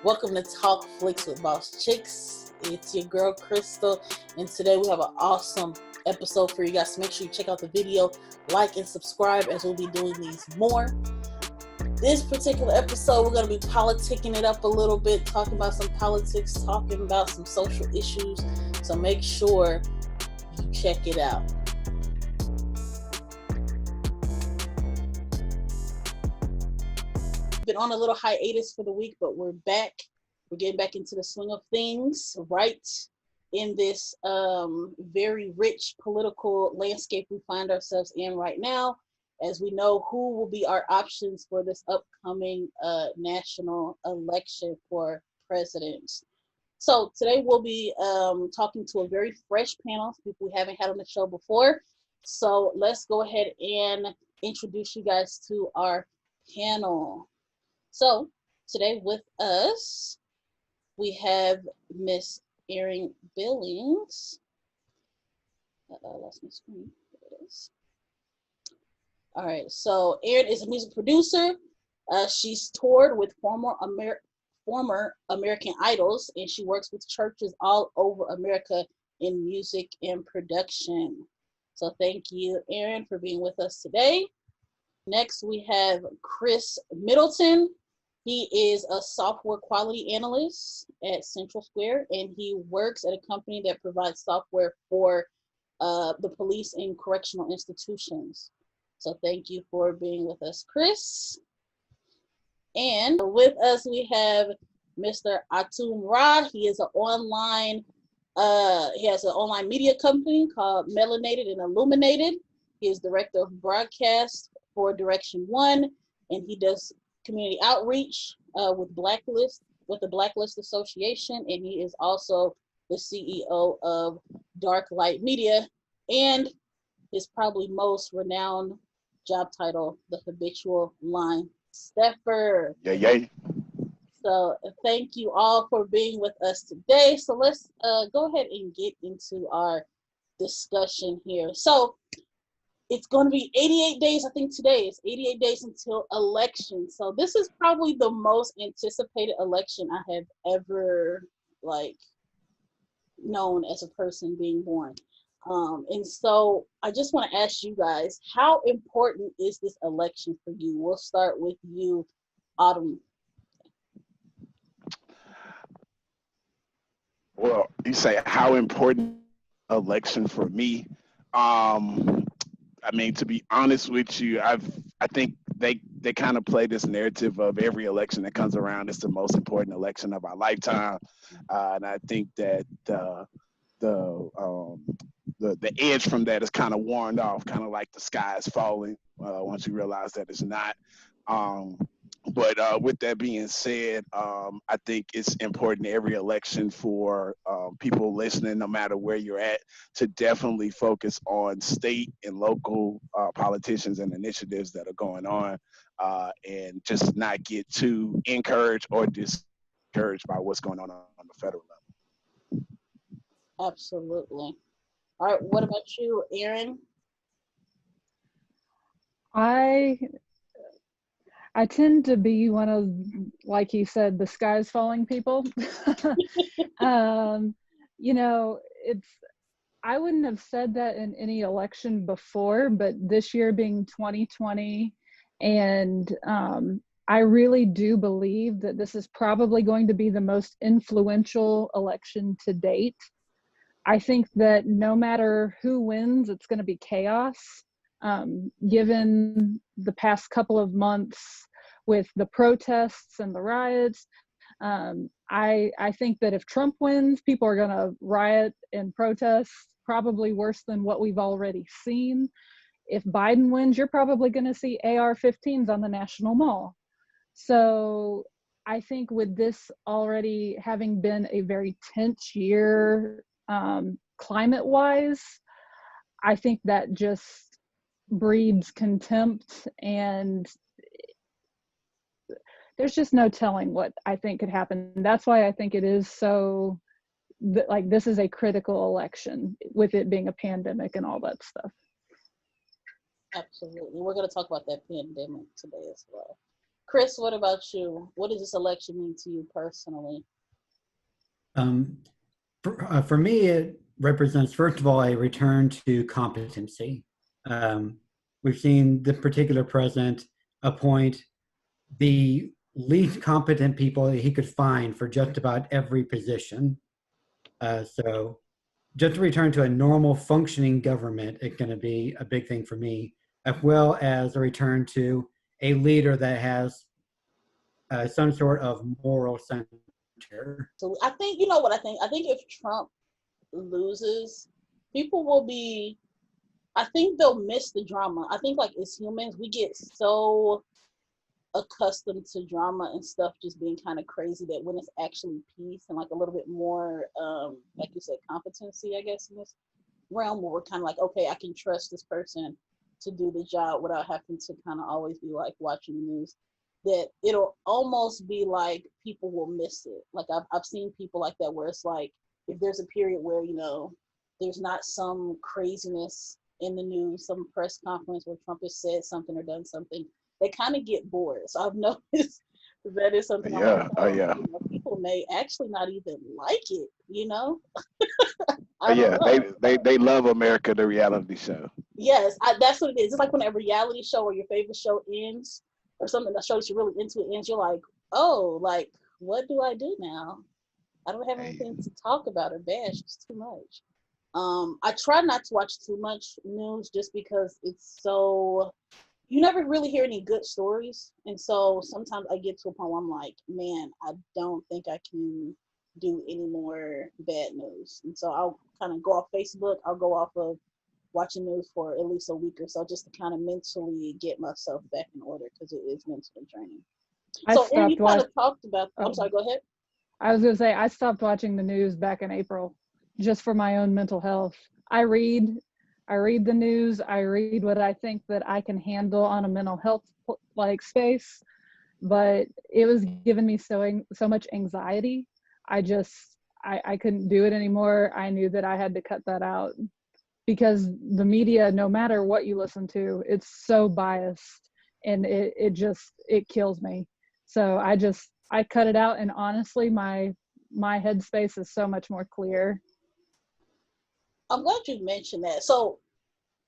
Welcome to Talk Flicks with Boss Chicks. It's your girl Crystal, and today we have an awesome episode for you guys. So make sure you check out the video, like and subscribe, as we'll be doing these more. This particular episode, we're going to be politicking it up a little bit, talking about some politics, talking about some social issues. So make sure you check it out. Been on a little hiatus for the week, but we're back. We're getting back into the swing of things right in this very rich political landscape we find ourselves in right now, as we know who will be our options for this upcoming national election for president. So today we'll be talking to a very fresh panel, people we haven't had on the show before. So let's go ahead and introduce you guys to our panel. So today with us, we have Miss Erin Billings. Lost my screen. There it is. All right. So Erin is a music producer. She's toured with former American Idols, and she works with churches all over America in music and production. So thank you, Erin, for being with us today. Next, we have Chris Middleton. He is a software quality analyst at Central Square, and he works at a company that provides software for the police and correctional institutions. So thank you for being with us, Chris. And with us, we have Mr. Atum Ra. He is an online, he has an online media company called Melanated and Illuminated. He is director of broadcast for Direction One, and he does community outreach with the Blacklist Association, and he is also the CEO of Dark Light Media, and his probably most renowned job title, the habitual line stepper. Yay. So thank you all for being with us today. So let's go ahead and get into our discussion here. So it's going to be 88 days. I think today is 88 days until election. So this is probably the most anticipated election I have ever known as a person being born. And so I just want to ask you guys, how important is this election for you? We'll start with you, Autumn. Well, you say how important election for me. I mean, to be honest with you, I think they kind of play this narrative of every election that comes around. It's the most important election of our lifetime, and I think that the edge from that is kind of worn off, kind of like the sky is falling once you realize that it's not. But with that being said, I think it's important every election for people listening, no matter where you're at, to definitely focus on state and local politicians and initiatives that are going on, and just not get too encouraged or discouraged by what's going on the federal level. Absolutely. All right. What about you, Erin? I tend to be one of, like you said, the sky's falling people. You know, I wouldn't have said that in any election before, but this year being 2020, and I really do believe that this is probably going to be the most influential election to date. I think that no matter who wins, it's going to be chaos. Given the past couple of months with the protests and the riots, I think that if Trump wins, people are going to riot and protest, probably worse than what we've already seen. If Biden wins, you're probably going to see AR-15s on the National Mall. So I think with this already having been a very tense year climate-wise, I think that just breeds contempt, and there's just no telling what I think could happen. That's why I think it is so, like, this is a critical election with it being a pandemic and all that stuff. Absolutely. We're going to talk about that pandemic today as well. Chris, what about you? What does this election mean to you personally? Um, for me, it represents, first of all, a return to competency. Um, we've seen the particular president appoint the least competent people that he could find for just about every position. So just to return to a normal functioning government is going to be a big thing for me, as well as a return to a leader that has some sort of moral center. So I think, you know what I think? I think if Trump loses, people will be, I think they'll miss the drama. I think, like, as humans, we get so accustomed to drama and stuff just being kind of crazy that when it's actually peace and like a little bit more, like you said, competency, I guess, in this realm where we're kind of like, okay, I can trust this person to do the job without having to kind of always be like watching the news, that it'll almost be like people will miss it. Like I've seen people like that where it's like, if there's a period where, you know, there's not some craziness in the news, some press conference where Trump has said something or done something, they kind of get bored. So I've noticed that is something I'm like, Oh yeah. you know, people may actually not even like it, you know? Oh I don't yeah. know. They love America, the reality show. Yes, that's what it is. It's like when a reality show or your favorite show ends, or something that shows you're really into it ends, you're like, oh, like, what do I do now? I don't have Hey, anything to talk about or bash. It's too much. I try not to watch too much news just because it's so, you never really hear any good stories. And so sometimes I get to a point where I'm like, man, I don't think I can do any more bad news. And so I'll kind of go off Facebook. I'll go off of watching news for at least a week or so just to kind of mentally get myself back in order because it is mentally draining. I So, Aaron, you stopped kind watching. of talked about, I'm Oh, sorry, go ahead. I was going to say, I stopped watching the news back in April just for my own mental health. I read, I read the news. I read what I think that I can handle on a mental health like space, but it was giving me so much anxiety. I just, I couldn't do it anymore. I knew that I had to cut that out because the media, no matter what you listen to, it's so biased and it kills me. So I cut it out, and honestly, my headspace is so much more clear. I'm glad you mentioned that. So,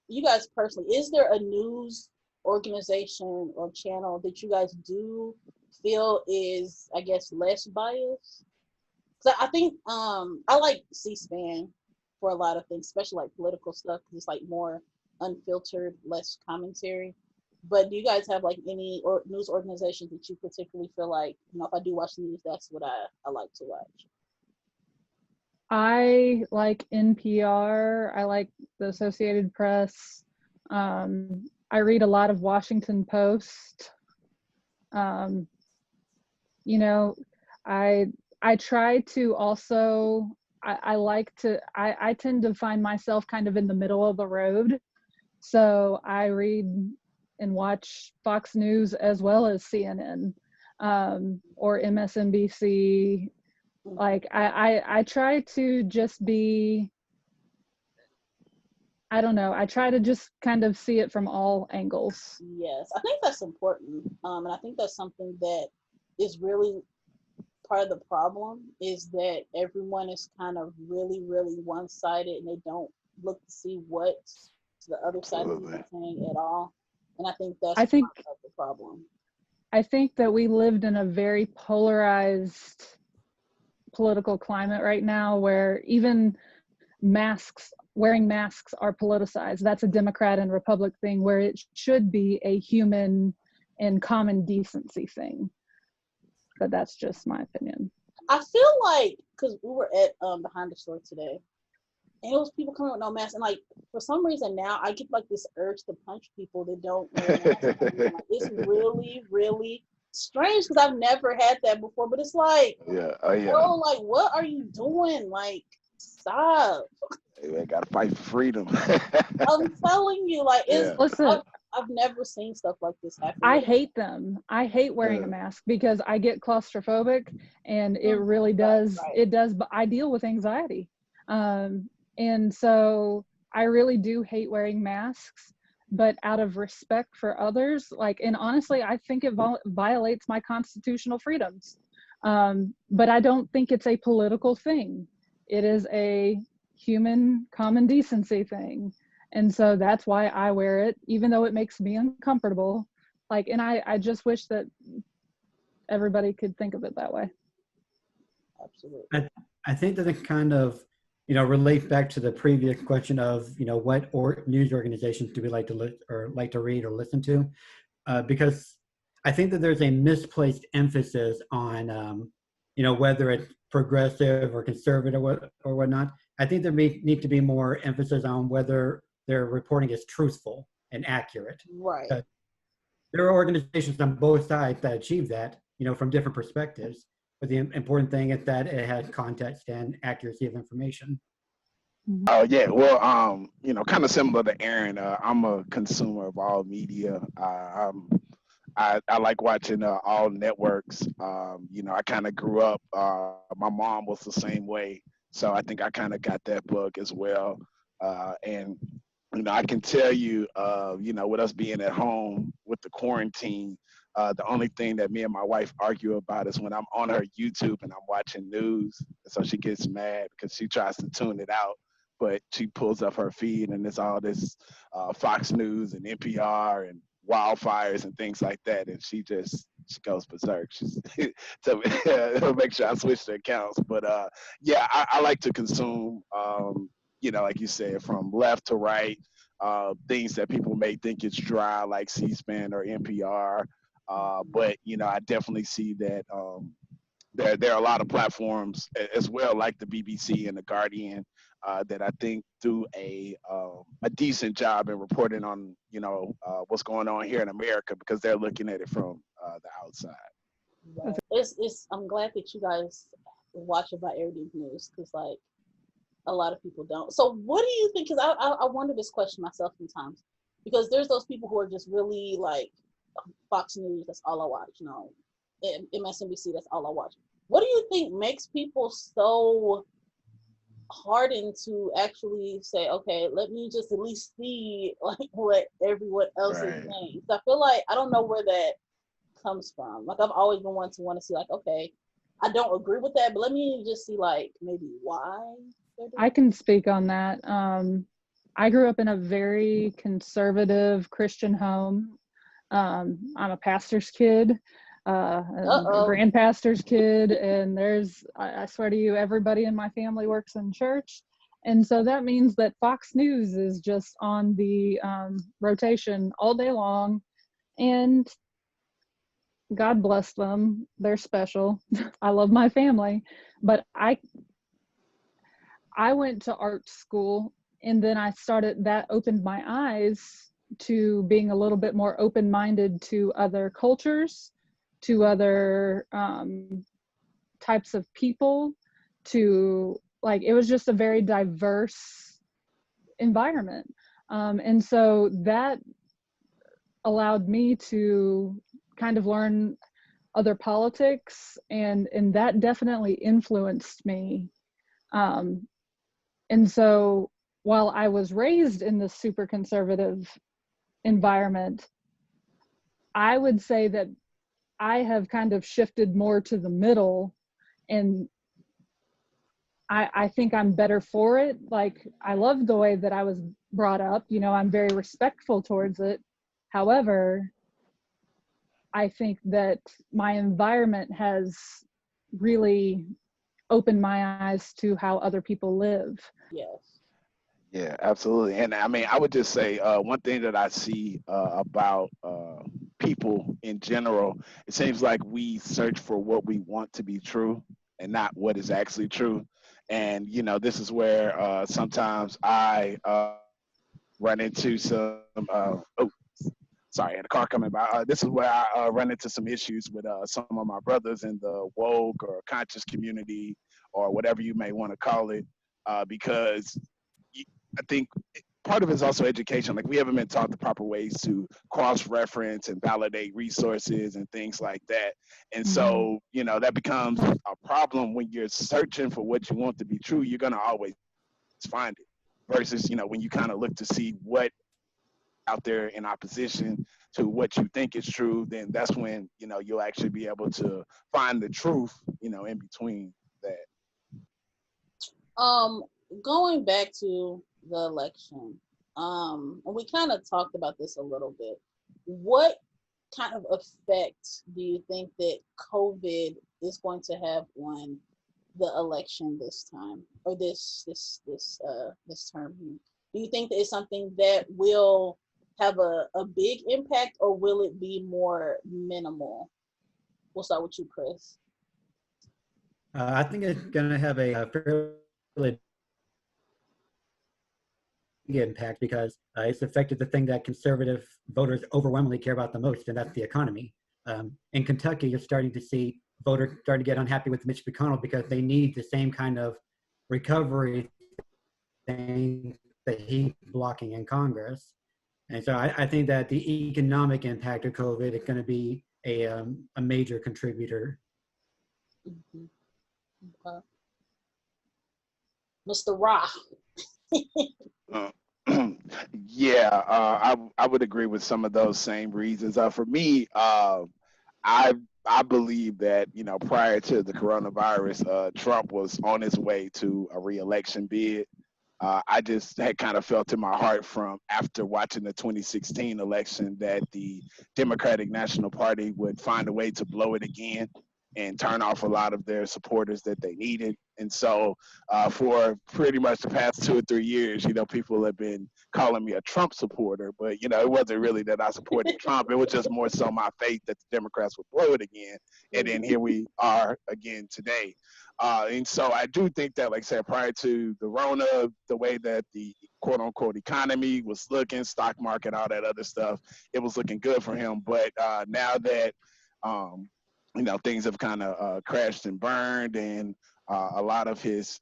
you guys personally, is there a news organization or channel that you guys do feel is, I guess, less biased? Because I think I like C-SPAN for a lot of things, especially like political stuff, because it's like more unfiltered, less commentary. But do you guys have like any or news organizations that you particularly feel like, you know, if I do watch the news, that's what I like to watch? I like NPR. I like the Associated Press. I read a lot of Washington Post. Um, you know, I I try to also I like to I tend to find myself kind of in the middle of the road. So I read and watch Fox News as well as CNN, or MSNBC. Like I try to just be, I don't know, I try to just kind of see it from all angles. Yes, I think that's important. And I think that's something that is really part of the problem is that everyone is kind of really, really one-sided and they don't look to see what the other side absolutely. is saying at all. And I think that's I think part of the problem. I think that we lived in a very polarized political climate right now where even wearing masks are politicized. That's a Democrat and Republic thing where it should be a human and common decency thing. But that's just my opinion. I feel like because we were at behind the store today, and it was people coming with no mask, and like for some reason now I get like this urge to punch people that don't wear masks. Like, it's really, really strange because I've never had that before. But it's like, Yeah. Oh yeah. bro, like what are you doing? Like, stop. They gotta fight for freedom. I'm telling you, like, Yeah. Listen, I've never seen stuff like this happen. I hate them. I hate wearing a mask because I get claustrophobic, and it really does. Right. It does. But I deal with anxiety, and so I really do hate wearing masks. but out of respect for others, like, and honestly, I think it violates my constitutional freedoms. But I don't think it's a political thing. It is a human common decency thing. And so that's why I wear it, even though it makes me uncomfortable. Like, and I just wish that everybody could think of it that way. Absolutely. I think that it kind of, relates back to the previous question of, what news organizations do we like to like to read or listen to? Because I think that there's a misplaced emphasis on, whether it's progressive or conservative or whatnot. I think there need to be more emphasis on whether their reporting is truthful and accurate. Right. There are organizations on both sides that achieve that, from different perspectives. But the important thing is that it has context and accuracy of information. Oh yeah, well, kind of similar to Aaron. I'm a consumer of all media. I like watching all networks. I kind of grew up. My mom was the same way, so I think I kind of got that bug as well. And I can tell you, with us being at home with the quarantine, the only thing that me and my wife argue about is when I'm on her YouTube and I'm watching news. So she gets mad because she tries to tune it out, but she pulls up her feed and it's all this Fox News and NPR and wildfires and things like that, and she goes berserk. She's to make sure I switch the accounts. But yeah, I like to consume. Like you said, from left to right, things that people may think it's dry, like C-SPAN or NPR. But I definitely see that there are a lot of platforms as well, like the BBC and the Guardian, that I think do a decent job in reporting on what's going on here in America, because they're looking at it from the outside. Right. It's I'm glad that you guys watch about everyday news, because like a lot of people don't. So what do you think? Because I wonder this question myself sometimes, because there's those people who are just really like Fox News, that's all I watch. MSNBC, that's all I watch. What do you think makes people so hardened to actually say, okay, let me just at least see like what everyone else is saying? I feel like I don't know where that comes from. Like I've always been one to want to see like, okay, I don't agree with that, but let me just see like maybe why. I can speak on that. I grew up in a very conservative Christian home. I'm a pastor's kid, a grand pastor's kid, and I swear to you, everybody in my family works in church. And so that means that Fox News is just on the rotation all day long. And God bless them. They're special. I love my family. But I went to art school, and then that opened my eyes to being a little bit more open-minded to other cultures, to other types of people, it was just a very diverse environment. And so that allowed me to kind of learn other politics, and that definitely influenced me. And so while I was raised in this super conservative environment, I would say that I have kind of shifted more to the middle, and I think I'm better for it. Like, I love the way that I was brought up, I'm very respectful towards it. However, I think that my environment has really opened my eyes to how other people live. Yes. Yeah, absolutely. And I mean, I would just say one thing that I see about people in general, it seems like we search for what we want to be true and not what is actually true. And, this is where sometimes I run into some, sorry, I had a car coming by. This is where I run into some issues with some of my brothers in the woke or conscious community, or whatever you may want to call it, because I think part of it is also education. Like, we haven't been taught the proper ways to cross-reference and validate resources and things like that. And so, that becomes a problem when you're searching for what you want to be true. You're going to always find it. Versus, when you kind of look to see what out there in opposition to what you think is true, then that's when, you'll actually be able to find the truth, in between that. Um, Going back to the election, we kind of talked about this a little bit. What kind of effect do you think that COVID is going to have on the election this time, or this term? Do you think that it's something that will have a big impact, or will it be more minimal? We'll start with you, Chris. I think it's going to have a fairly big impact because it's affected the thing that conservative voters overwhelmingly care about the most, and that's the economy. In Kentucky, you're starting to see voters starting to get unhappy with Mitch McConnell because they need the same kind of recovery thing that he's blocking in Congress. And so I think that the economic impact of COVID is going to be a major contributor. Mm-hmm. Okay. Mr. Ra. Yeah, I would agree with some of those same reasons. For me, I believe that prior to the coronavirus, Trump was on his way to a reelection bid. I just had kind of felt in my heart from after watching the 2016 election that the Democratic National Party would find a way to blow it again and turn off a lot of their supporters that they needed. And so for pretty much the past 2 or 3 years, people have been calling me a Trump supporter, but, it wasn't really that I supported Trump. It was just more so my faith that the Democrats would blow it again. And then here we are again today. And so I do think that, like I said, prior to the Rona, the way that the quote unquote economy was looking, stock market, all that other stuff, it was looking good for him. But now that, things have kind of crashed and burned, and a lot of his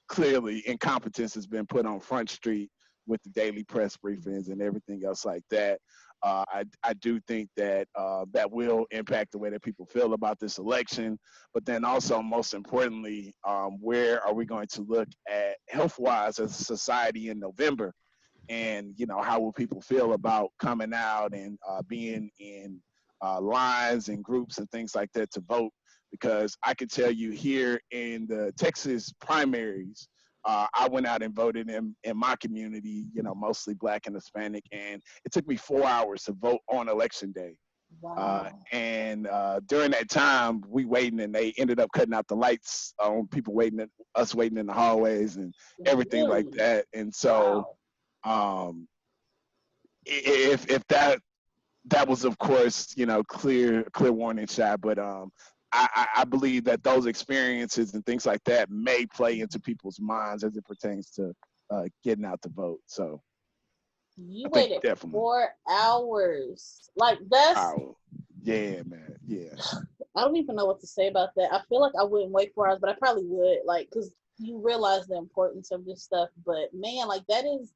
clearly incompetence has been put on Front Street with the daily press briefings and everything else like that. I do think that that will impact the way that people feel about this election. But then also, most importantly, where are we going to look at health-wise as a society in November? And, how will people feel about coming out and being in lines and groups and things like that to vote? Because I can tell you here in the Texas primaries, I went out and voted in my community, mostly Black and Hispanic, and it took me 4 hours to vote on election day. Wow. And during that time, we waiting, and they ended up cutting out the lights on people us waiting in the hallways and everything Really? like that. And so, if that was, of course, clear warning shot, but I believe that those experiences and things like that may play into people's minds as it pertains to getting out to vote. So You I think waited definitely 4 hours. Like, that's, power. Yeah, man. Yeah. I don't even know what to say about that. I feel like I wouldn't wait 4 hours, but I probably would, like, because you realize the importance of this stuff. But man, like, that is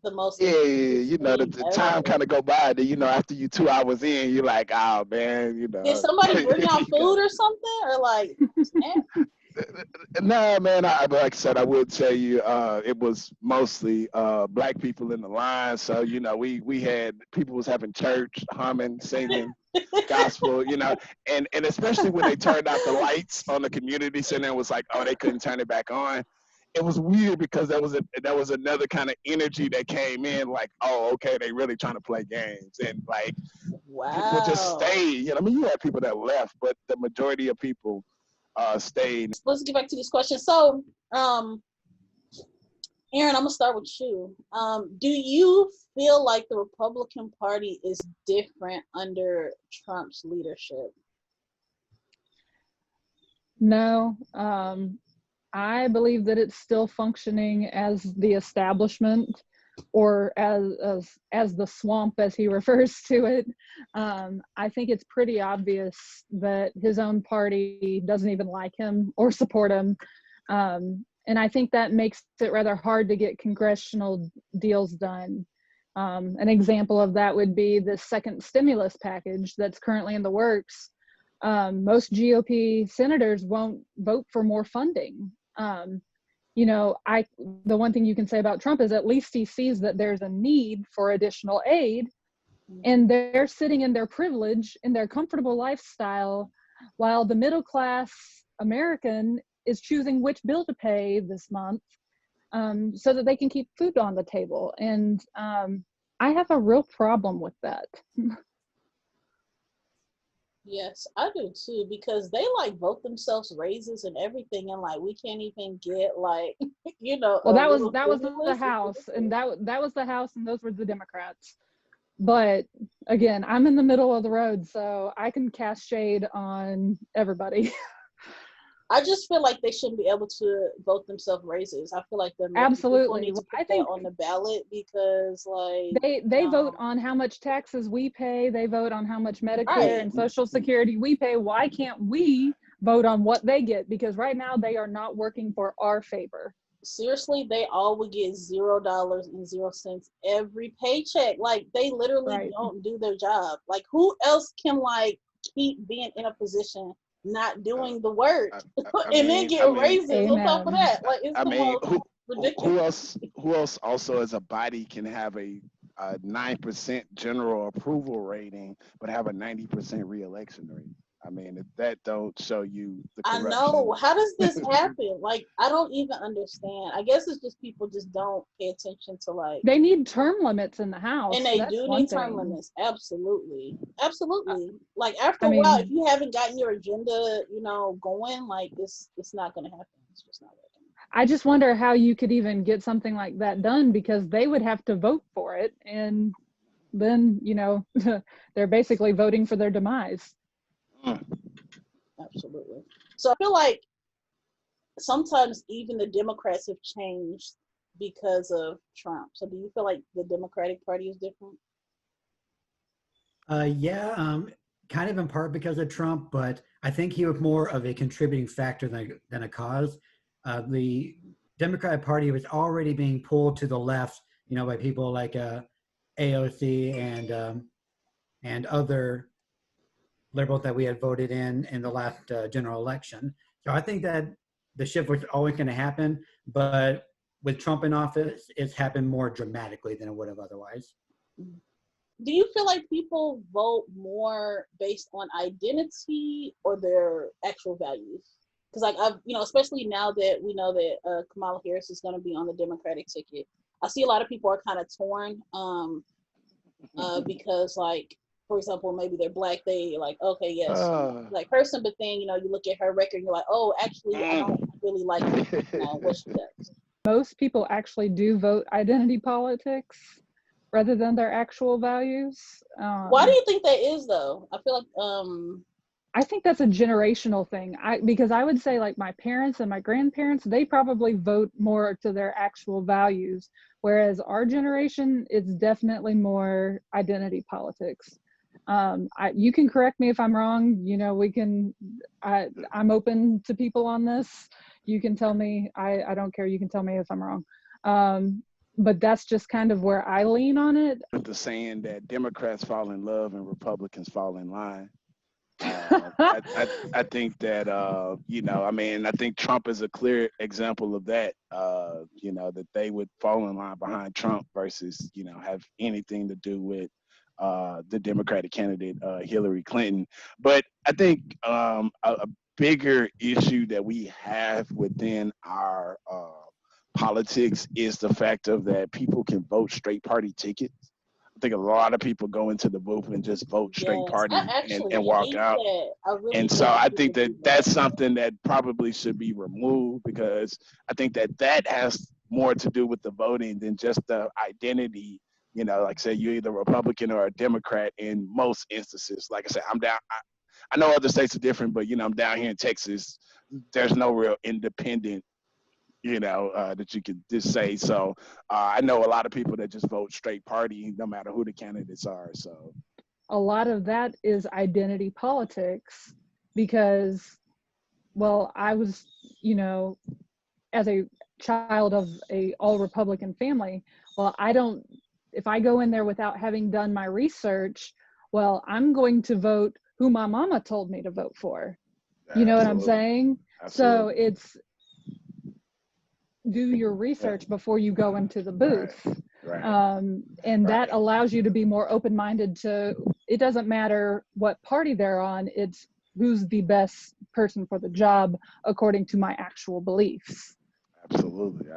the most Yeah, the thing time ever. kind of go by. Then after you 2 hours in, you're like, oh man, Did somebody bring out you food got or something? Or like, snap? No, man. Like I said, I would tell you, it was mostly Black people in the line. So we had people was having church, humming, singing, gospel. And especially when they turned out the lights on the community center, it was like, oh, they couldn't turn it back on. It was weird because that was another kind of energy that came in. Like, oh, okay, they really trying to play games, and like people just Wow. stayed. You had people that left, but the majority of people stayed. Let's get back to this question. So, Aaron, I'm gonna start with you. Do you feel like the Republican Party is different under Trump's leadership? No, I believe that it's still functioning as the establishment, or as the swamp, as he refers to it. I think it's pretty obvious that his own party doesn't even like him or support him. And I think that makes it rather hard to get congressional deals done. An example of that would be the second stimulus package that's currently in the works. Most GOP senators won't vote for more funding. you know, the one thing you can say about Trump is at least he sees that there's a need for additional aid, and they're sitting in their privilege, in their comfortable lifestyle, while the middle class American is choosing which bill to pay this month, so that they can keep food on the table. And I have a real problem with that. Yes, I do too, because they like vote themselves raises and everything, and like we can't even get like you know Well, a that was little the stimulus. House, and that was the House, and those were the Democrats. But again, I'm in the middle of the road, so I can cast shade on everybody. I just feel like they shouldn't be able to vote themselves raises. I feel like the American people Absolutely. need to I put that think on the ballot because like they vote on how much taxes we pay. They vote on how much Medicare right. and Social Security we pay. Why can't we vote on what they get? Because right now they are not working for our favor. Seriously, they all would get $0.00 every paycheck. Like they literally Right. don't do their job. Like who else can like keep being in a position not doing the work and then get raises on top of that? Like it's I the mean, most ridiculous. who else also as a body can have a 9% general approval rating, but have a 90% reelection rate? I mean, if that don't show you the I corruption. know. How does this happen? Like, I don't even understand. I guess it's just people just don't pay attention to like. They need term limits in the House. And they That's do one need term thing. limits. Absolutely. Absolutely. Like after I a while, mean, if you haven't gotten your agenda, you know, going, like it's not gonna happen. It's just not working. I just wonder how you could even get something like that done, because they would have to vote for it, and then, you know, they're basically voting for their demise. Absolutely. So I feel like sometimes even the Democrats have changed because of Trump. So do you feel like the Democratic Party is different? Yeah, kind of in part because of Trump, but I think he was more of a contributing factor than a cause. The Democratic Party was already being pulled to the left, you know, by people like AOC and other liberals that we had voted in the last general election. So I think that the shift was always going to happen, but with Trump in office, it's happened more dramatically than it would have otherwise. Do you feel like people vote more based on identity or their actual values? Because like I've, you know, especially now that we know that Kamala Harris is going to be on the Democratic ticket, I see a lot of people are kind of torn because like, for example, maybe they're black, they like, okay, yes, black person, but then, you know, you look at her record and you're like, oh, actually, I don't really like, you know, what she does. Most people actually do vote identity politics rather than their actual values. Why do you think that is, though? I feel like I think that's a generational thing. Because I would say like my parents and my grandparents, they probably vote more to their actual values, whereas our generation, it's definitely more identity politics. You can correct me if I'm wrong. You know, I'm open to people on this. You can tell me. I don't care. You can tell me if I'm wrong. But that's just kind of where I lean on it. With the saying that Democrats fall in love and Republicans fall in line. I think that you know, I mean, I think Trump is a clear example of that. You know, that they would fall in line behind Trump versus, you know, have anything to do with the Democratic candidate Hillary Clinton. But I think a bigger issue that we have within our politics is the fact of that people can vote straight party tickets. I think a lot of people go into the booth and just vote straight yes, party I actually and walk hate out. that. I really And hate so I people think that do that. that's something that probably should be removed, because I think that that has more to do with the voting than just the identity. You know, like I said, you're either a Republican or a Democrat in most instances. Like I said, I'm down. I know other states are different, but, you know, I'm down here in Texas. There's no real independent, you know, that you could just say. So I know a lot of people that just vote straight party, no matter who the candidates are. So A lot of that is identity politics, because, well, I was, you know, as a child of a all Republican family, well, if I go in there without having done my research, well, I'm going to vote who my mama told me to vote for. You know what I'm saying? Absolutely. So do your research before you go into the booth. Right. And that allows you to be more open-minded to, it doesn't matter what party they're on, it's who's the best person for the job according to my actual beliefs. Absolutely.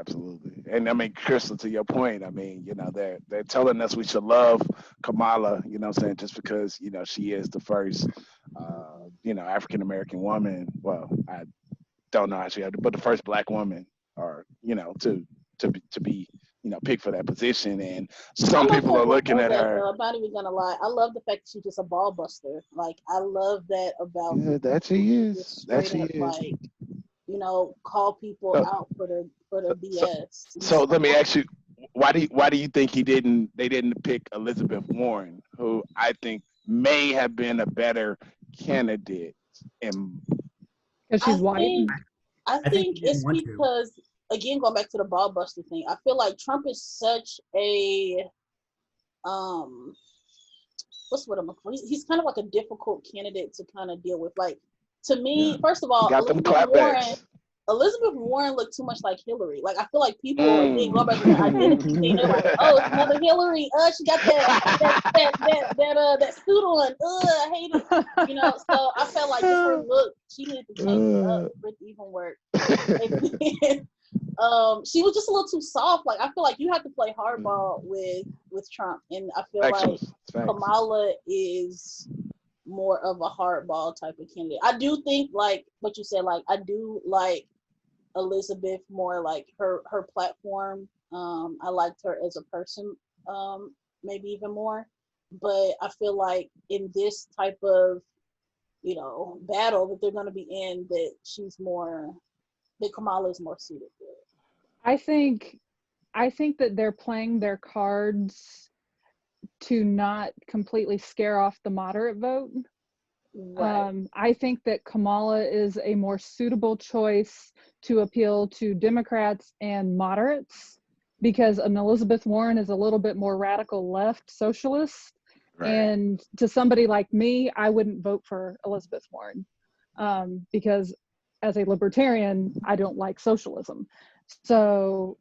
And I mean, Crystal, to your point, I mean, you know, they're telling us we should love Kamala, you know what I'm saying, just because, you know, she is the first, you know, African American woman. Well, I don't know how she had, but the first black woman, or, you know, to be, you know, picked for that position. And some people are looking at her. I'm not even gonna lie. I love the fact that she's just a ball buster. Like, I love that about Yeah, that she is. That she up, is. like, you know, call people out for their BS. So let me ask you, why do you think they didn't pick Elizabeth Warren, who I think may have been a better candidate? And Because she's white. I think it's because, again, going back to the ball buster thing, I feel like Trump is such a what's what I'm looking for? He's kind of like a difficult candidate to kind of deal with. Like, to me, first of all, Elizabeth Warren looked too much like Hillary. Like, I feel like people again go back to the identity thing. They're like, "Oh, it's another Hillary. She got that suit on. I hate it." You know. So I felt like just her look, she needed to change it up for it to even work. She was just a little too soft. Like, I feel like you have to play hardball with Trump, and I feel like Kamala is more of a hardball type of candidate. I do think, like what you said, like I do like Elizabeth more, like her platform. I liked her as a person, maybe even more. But I feel like in this type of, you know, battle that they're going to be in, that Kamala is more suited for it. I think that they're playing their cards to not completely scare off the moderate vote. Right. I think that Kamala is a more suitable choice to appeal to Democrats and moderates, because an Elizabeth Warren is a little bit more radical left socialist. Right. And to somebody like me, I wouldn't vote for Elizabeth Warren because as a libertarian, I don't like socialism. So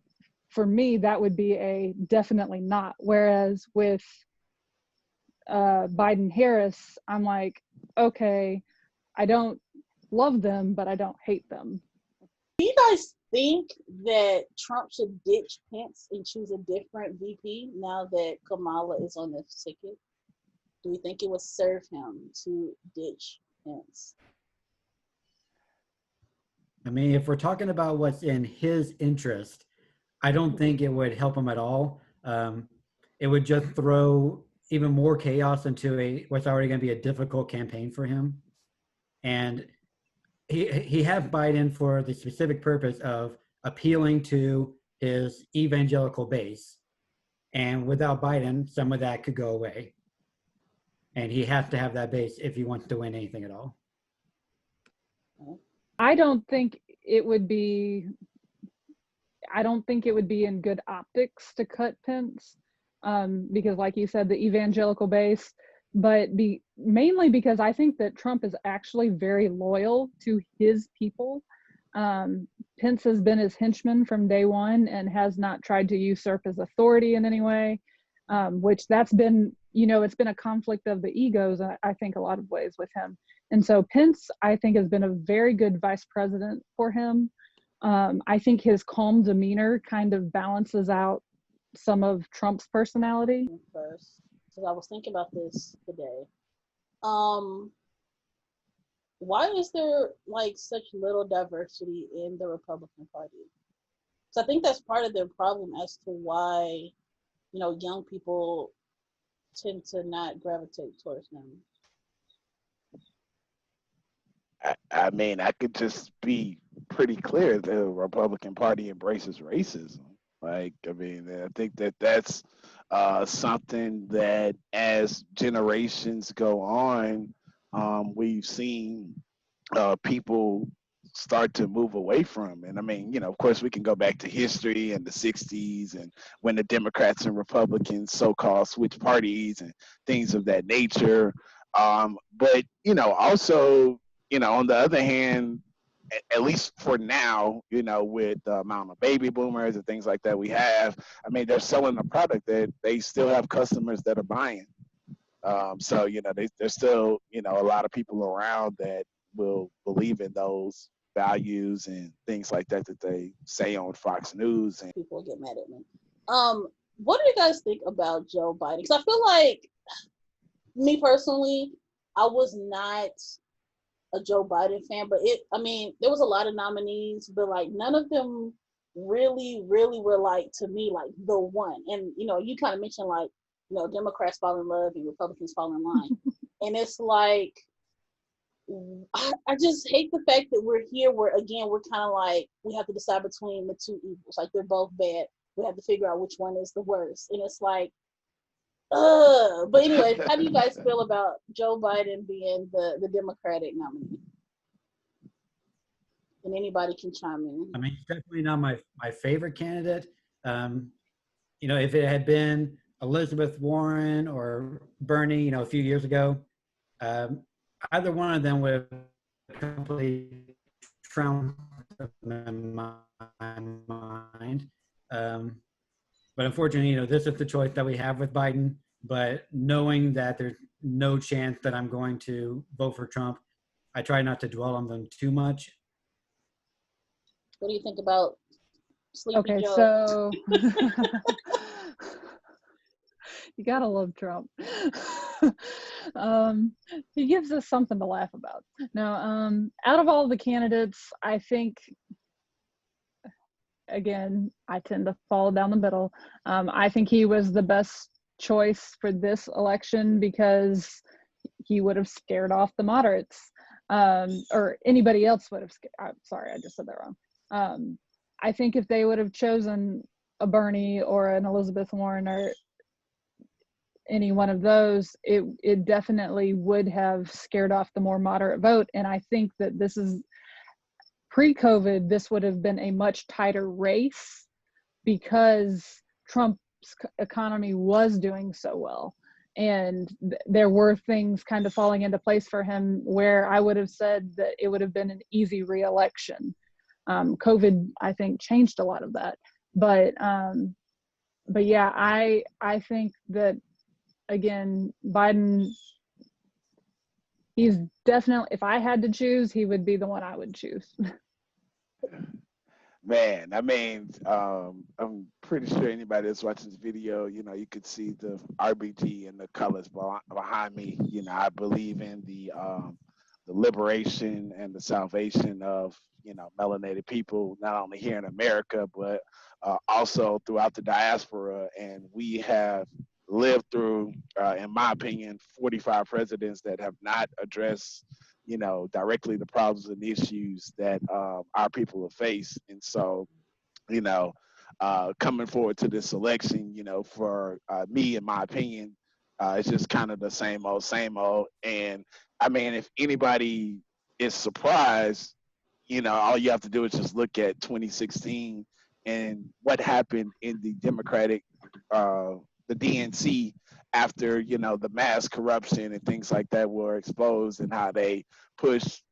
for me, that would be a definitely not. Whereas with Biden Harris, I'm like, okay, I don't love them, but I don't hate them. Do you guys think that Trump should ditch Pence and choose a different VP now that Kamala is on the ticket? Do we think it would serve him to ditch Pence? I mean, if we're talking about what's in his interest, I don't think it would help him at all. It would just throw even more chaos into what's already going to be a difficult campaign for him. And he had Biden for the specific purpose of appealing to his evangelical base. And without Biden, some of that could go away. And he has to have that base if he wants to win anything at all. I don't think it would be in good optics to cut Pence. Because like you said, the evangelical base, but mainly because I think that Trump is actually very loyal to his people. Pence has been his henchman from day one and has not tried to usurp his authority in any way, which that's been, you know, it's been a conflict of the egos, I think, a lot of ways with him. And so Pence, I think, has been a very good vice president for him. I think his calm demeanor kind of balances out some of Trump's personality. First, because I was thinking about this today. Why is there like such little diversity in the Republican Party? So I think that's part of their problem as to why, you know, young people tend to not gravitate towards them. I mean, I could just be pretty clear: the Republican Party embraces racism. Like, I mean, I think that's something that as generations go on, we've seen people start to move away from. And I mean, you know, of course, we can go back to history and the 60s and when the Democrats and Republicans so-called switch parties and things of that nature. But, you know, also, you know, on the other hand, at least for now, with the amount of baby boomers and things like that we have, I mean, they're selling a product that they still have customers that are buying. So, there's still, a lot of people around that will believe in those values and things like that that they say on Fox News. And People get mad at me. What do you guys think about Joe Biden? Because I feel like, me personally, I was not a Joe Biden fan, but there was a lot of nominees, but like none of them really, really were like, to me, like the one. And you kind of mentioned like, Democrats fall in love and Republicans fall in line. And it's like, I just hate the fact that we're here where, again, we're kind of like, we have to decide between the two evils. Like, they're both bad. We have to figure out which one is the worst. And it's like, but anyway, how do you guys feel about Joe Biden being the Democratic nominee? And anybody can chime in. I mean, he's definitely not my favorite candidate. If it had been Elizabeth Warren or Bernie, a few years ago, either one of them would have completely trounced in my mind. But unfortunately, this is the choice that we have with Biden. But knowing that there's no chance that I'm going to vote for Trump, I try not to dwell on them too much. What do you think about Sleepy Joe? So you gotta love Trump. He gives us something to laugh about. Now, out of all the candidates, I think, again, I tend to fall down the middle. I think he was the best choice for this election because he would have scared off the moderates, or anybody else would have. I'm sorry, I just said that wrong. I think if they would have chosen a Bernie or an Elizabeth Warren or any one of those, it definitely would have scared off the more moderate vote. And I think that this is pre-COVID, this would have been a much tighter race because Trump's economy was doing so well. And there were things kind of falling into place for him where I would have said that it would have been an easy re-election. COVID, I think, changed a lot of that. But yeah, I think that, again, Biden, he's definitely, if I had to choose, he would be the one I would choose. Man, I mean, I'm pretty sure anybody that's watching this video, you could see the RBG and the colors behind me. I believe in the liberation and the salvation of, melanated people, not only here in America, but also throughout the diaspora. And we have lived through, in my opinion, 45 presidents that have not addressed directly the problems and issues that our people have faced. And so, coming forward to this election, for me, in my opinion, it's just kind of the same old, same old. And I mean, if anybody is surprised, all you have to do is just look at 2016 and what happened in the Democratic, the DNC, after the mass corruption and things like that were exposed, and how they pushed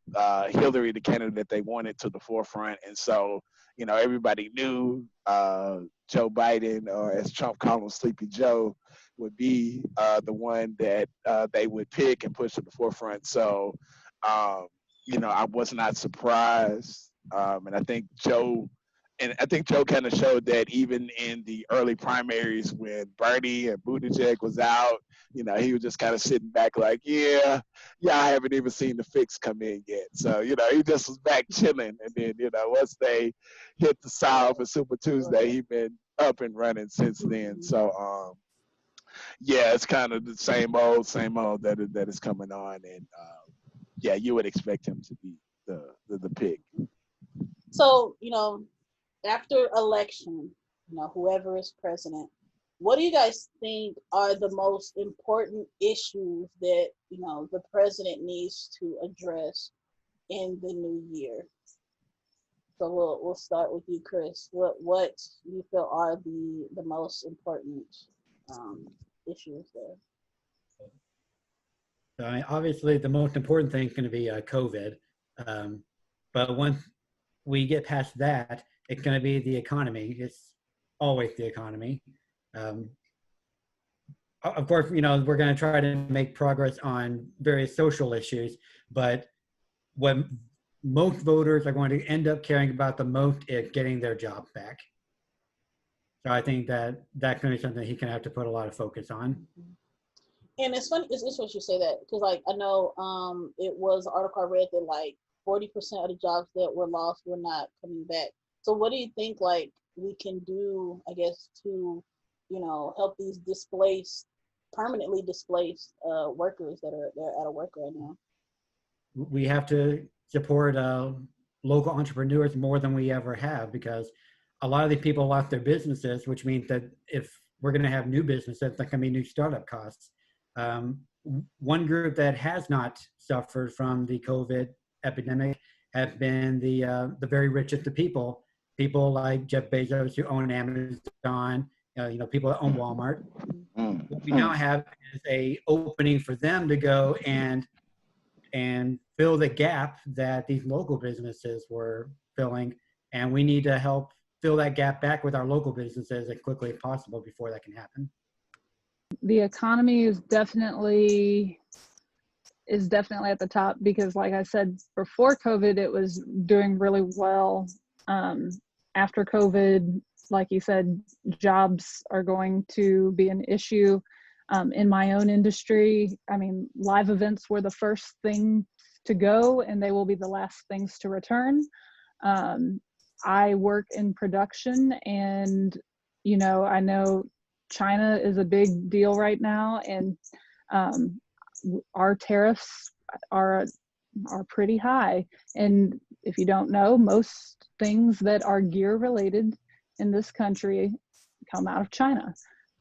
Hillary, the candidate that they wanted, to the forefront. And so everybody knew Joe Biden, or as Trump called him, Sleepy Joe, would be the one that they would pick and push to the forefront. So I was not surprised, and I think Joe kind of showed that even in the early primaries when Bernie and Buttigieg was out, he was just kind of sitting back like, yeah, I haven't even seen the fix come in yet. So, he just was back chilling. And then, once they hit the South and Super Tuesday, he been up and running since then. So, yeah, it's kind of the same old that is coming on. And, yeah, you would expect him to be the pick. So, after election, whoever is president, what do you guys think are the most important issues that, the president needs to address in the new year? So we'll start with you, Chris. What do you feel are the most important issues there? So, I mean, obviously, the most important thing is going to be COVID. But once we get past that, it's going to be the economy. It's always the economy. Um, of course, we're going to try to make progress on various social issues, but what most voters are going to end up caring about the most is getting their job back. So I think that that's going to be something he can have to put a lot of focus on. And it's funny, it's what you say that, because like I know it was an article I read that like 40% of the jobs that were lost were not coming back. So what do you think like we can do, I guess, to help these permanently displaced workers they're out of work right now? We have to support local entrepreneurs more than we ever have, because a lot of these people lost their businesses, which means that if we're going to have new businesses, there's going to be new startup costs. One group that has not suffered from the COVID epidemic have been the very richest of people like Jeff Bezos, who own Amazon, people that own Walmart. What we now have is a opening for them to go and fill the gap that these local businesses were filling, and we need to help fill that gap back with our local businesses as quickly as possible before that can happen. The economy is definitely at the top, because like I said, before COVID it was doing really well. After COVID, like you said, jobs are going to be an issue. In my own industry, I mean, live events were the first thing to go, and they will be the last things to return. I work in production, and I know China is a big deal right now, and our tariffs are pretty high. And if you don't know, most things that are gear related in this country come out of China.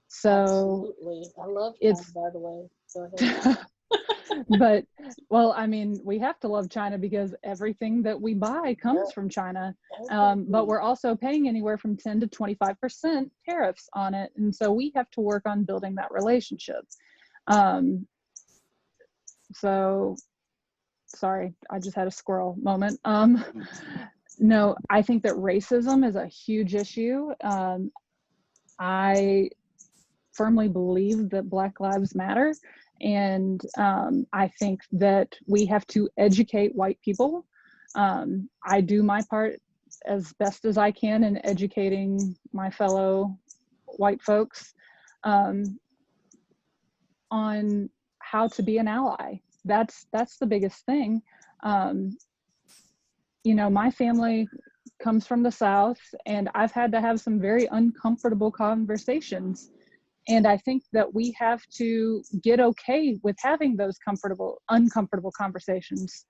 So absolutely, I love China, by the way. Go ahead. But well, I mean, we have to love China because everything that we buy comes from China. But we're also paying anywhere from 10 to 25% tariffs on it, and so we have to work on building that relationship. So sorry, I just had a squirrel moment. No, I think that racism is a huge issue. I firmly believe that Black Lives Matter, and I think that we have to educate white people. I do my part as best as I can in educating my fellow white folks on how to be an ally. That's the biggest thing. My family comes from the South, and I've had to have some very uncomfortable conversations. And I think that we have to get okay with having those uncomfortable conversations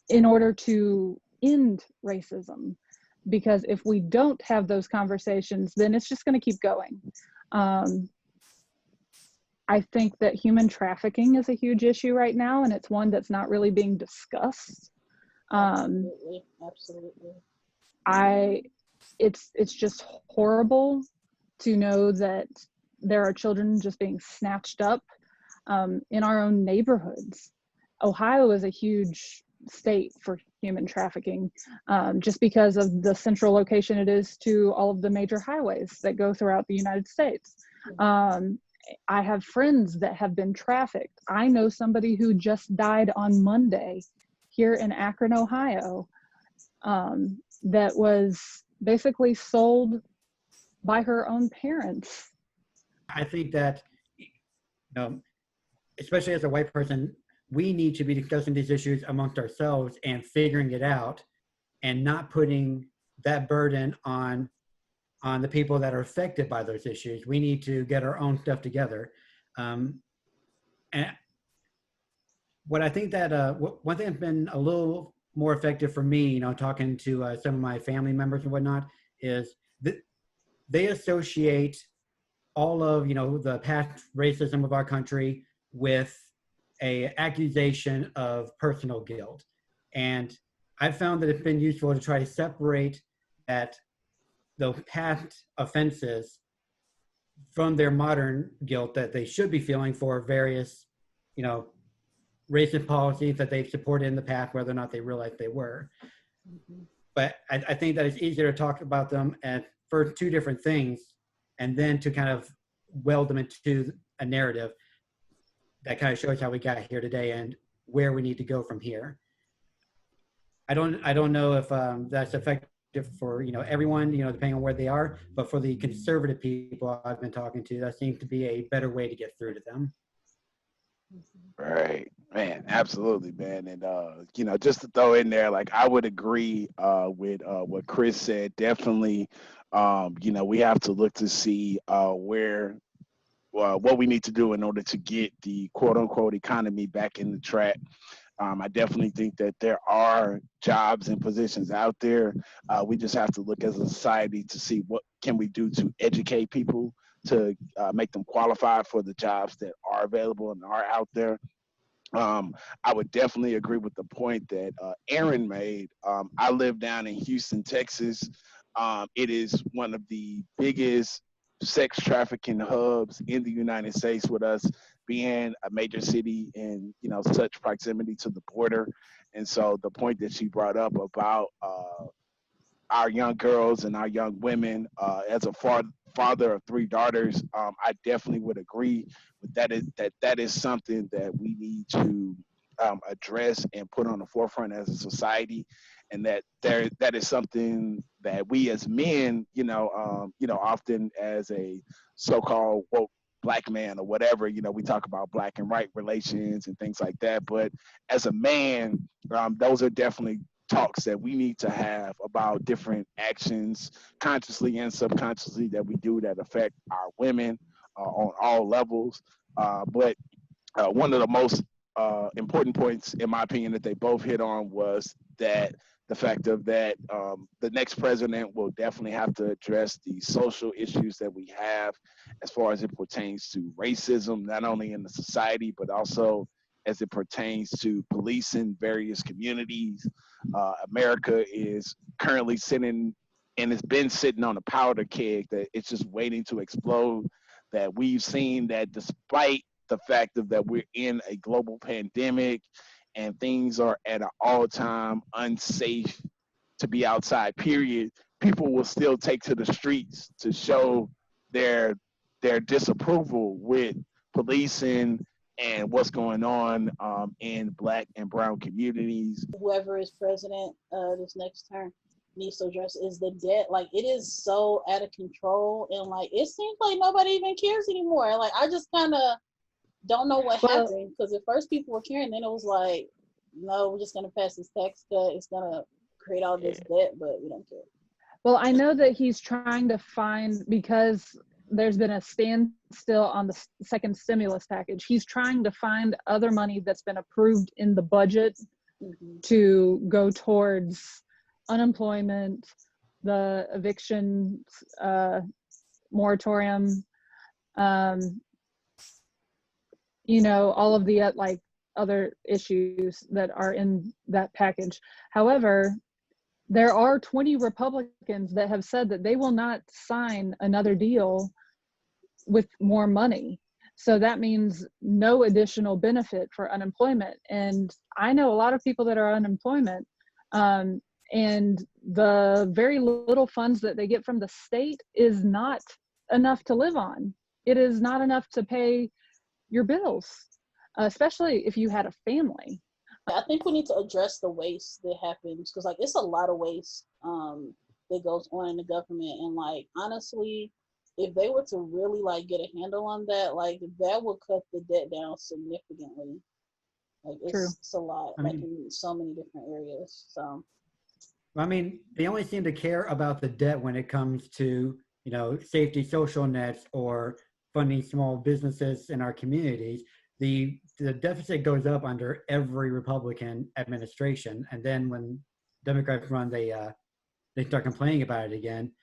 in order to end racism. Because if we don't have those conversations, then it's just going to keep going. I think that human trafficking is a huge issue right now, and it's one that's not really being discussed. Absolutely. It's just horrible to know that there are children just being snatched up in our own neighborhoods. Ohio is a huge state for human trafficking, just because of the central location it is to all of the major highways that go throughout the United States. I have friends that have been trafficked. I know somebody who just died on Monday here in Akron, Ohio, that was basically sold by her own parents. I think that, especially as a white person, we need to be discussing these issues amongst ourselves and figuring it out, and not putting that burden on the people that are affected by those issues. We need to get our own stuff together. And what I think that one thing that's been a little more effective for me, talking to some of my family members and whatnot, is that they associate all of the past racism of our country with a accusation of personal guilt. And I've found that it's been useful to try to separate those past offenses from their modern guilt that they should be feeling for various, racist policies that they've supported in the past, whether or not they realized they were. Mhm. But I think that it's easier to talk about them as for two different things, and then to kind of weld them into a narrative that kind of shows how we got here today and where we need to go from here. I don't know if that's effective for everyone, depending on where they are, but for the conservative people I've been talking to, that seems to be a better way to get through to them. Right, man, absolutely, man. And just to throw in there, like I would agree with what Chris said. Definitely, we have to look to see where what we need to do in order to get the quote unquote economy back in the track. I definitely think that there are jobs and positions out there. We just have to look as a society to see what can we do to educate people to make them qualified for the jobs that are available and are out there. I would definitely agree with the point that Aaron made. I live down in Houston, Texas. It is one of the biggest sex trafficking hubs in the United States, with us being a major city and such proximity to the border. And so the point that she brought up about our young girls and our young women, as a father of three daughters, I definitely would agree with that. That is something that we need to address and put on the forefront as a society, and that is something that we as men, often as a so-called woke black man or whatever, we talk about black and white relations and things like that. But as a man, those are definitely talks that we need to have about different actions, consciously and subconsciously, that we do that affect our women on all levels. But one of the most important points, in my opinion, that they both hit on was that the fact of that the next president will definitely have to address the social issues that we have as far as it pertains to racism, not only in the society, but also as it pertains to policing various communities. America is currently sitting, and it's been sitting on a powder keg that it's just waiting to explode. That we've seen that despite the fact of that we're in a global pandemic and things are at an all-time unsafe to be outside period, people will still take to the streets to show their disapproval with policing and what's going on in black and brown communities. Whoever is president this next term needs to address is the debt. Like, it is so out of control, and like it seems like nobody even cares anymore. Like, I just kind of don't know what happened, because at first people were caring, then it was like, no, we're just gonna pass this tax cut. It's gonna create all this debt, but we don't care. Well, I know that he's trying to find, because there's been a standstill on the second stimulus package, he's trying to find other money that's been approved in the budget to go towards unemployment, the eviction moratorium, all of the like other issues that are in that package. However, there are 20 Republicans that have said that they will not sign another deal with more money. So that means no additional benefit for unemployment. And I know a lot of people that are unemployment, and the very little funds that they get from the state is not enough to live on. It is not enough to pay your bills, especially if you had a family. I think we need to address the waste that happens, because like it's a lot of waste that goes on in the government, and like honestly, if they were to really like get a handle on that, like that would cut the debt down significantly. Like it's a lot, like in so many different areas. So I mean, they only seem to care about the debt when it comes to, safety social nets or funding small businesses in our communities. The deficit goes up under every Republican administration, and then when Democrats run, they start complaining about it again.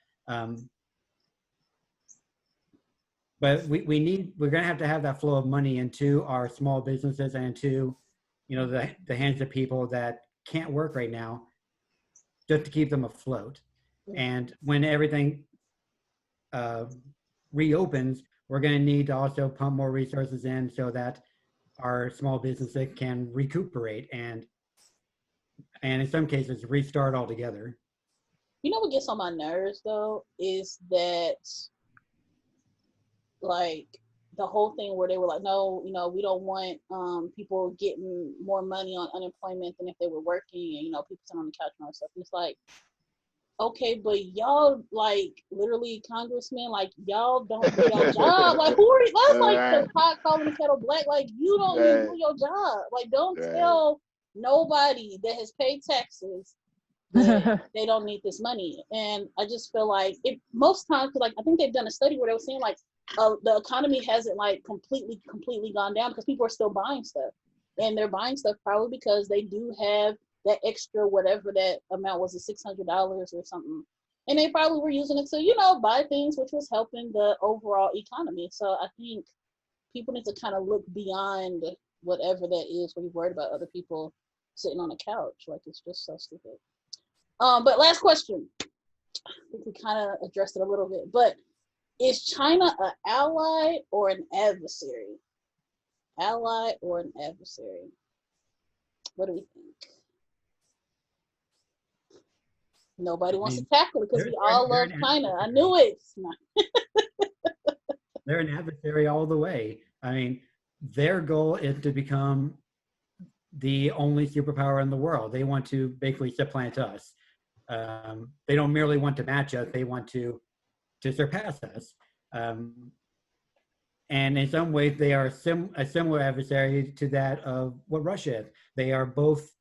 But we're going to have that flow of money into our small businesses and into, the hands of people that can't work right now, just to keep them afloat. And when everything reopens, we're going to need to also pump more resources in so that our small businesses can recuperate and in some cases restart altogether. You know what gets on my nerves though is that like the whole thing where they were like, no, we don't want people getting more money on unemployment than if they were working, and people sitting on the couch and all that stuff. And it's like, okay, but y'all like literally congressmen, like y'all don't do your job. Like who are you? That's like the pot calling the kettle black. Like you don't even do your job. Like don't tell nobody that has paid taxes that they don't need this money. And I just feel like it most times, because like I think they've done a study where they were saying like the economy hasn't like completely gone down because people are still buying stuff, and they're buying stuff probably because they do have that extra whatever that amount was, $600 or something, and they probably were using it to buy things, which was helping the overall economy. So I think people need to kind of look beyond whatever that is when you're worried about other people sitting on a couch. Like it's just so stupid. But last question, I think we kind of addressed it a little bit, but is China an ally or an adversary? Ally or an adversary? What do we think? Nobody wants to tackle it because we all love China. I knew it. They're an adversary all the way. I mean, their goal is to become the only superpower in the world. They want to basically supplant us. They don't merely want to match us. They want to surpass us. And in some ways, they are a similar adversary to that of what Russia is. They are both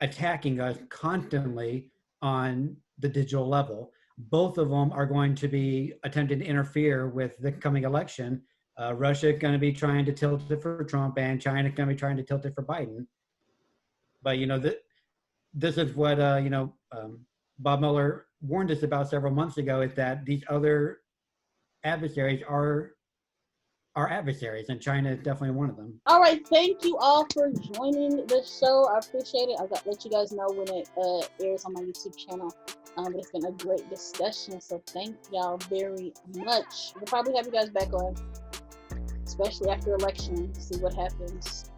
attacking us constantly on the digital level. Both of them are going to be attempting to interfere with the coming election. Russia is going to be trying to tilt it for Trump, and China is going to be trying to tilt it for Biden. But this is what Bob Mueller warned us about several months ago, is that these other adversaries are our adversaries, and China is definitely one of them. All right, thank you all for joining the show. I appreciate it. I'll let you guys know when it airs on my YouTube channel. But it's been a great discussion, so thank y'all very much. We'll probably have you guys back on, especially after election, see what happens.